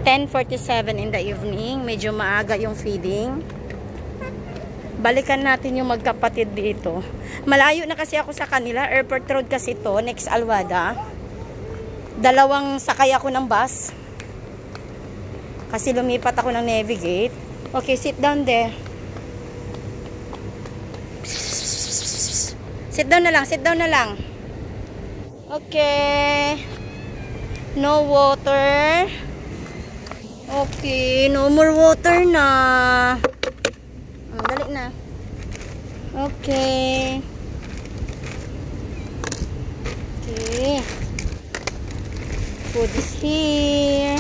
10:47 in the evening. Medyo maaga yung feeding. Balikan natin yung magkapatid dito. Malayo na kasi ako sa kanila. Airport Road kasi to, next Alwada. Dalawang sakay ako ng bus. Kasi lumipat ako ng Navigate. Okay, sit down there. Sit down na lang, sit down na lang. Okay. No water. Okay, no more water na. Dali na. Okay. Okay. Food is here.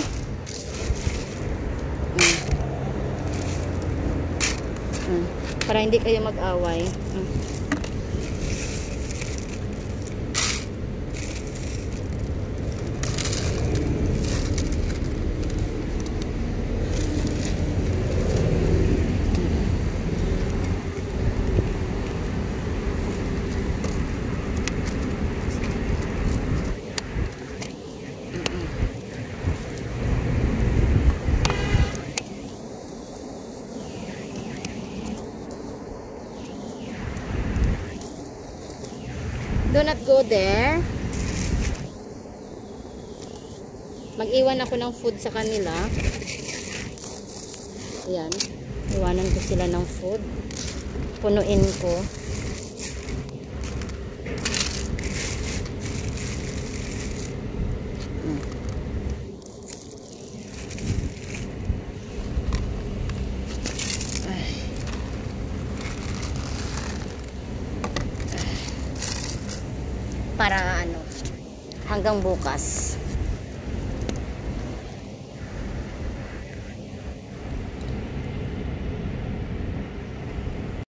Para hindi kayo mag-away. Do not go there. Mag-iwan ako ng food sa kanila. Ayan. Iwanan ko sila ng food. Punuin ko. Para ano, hanggang bukas.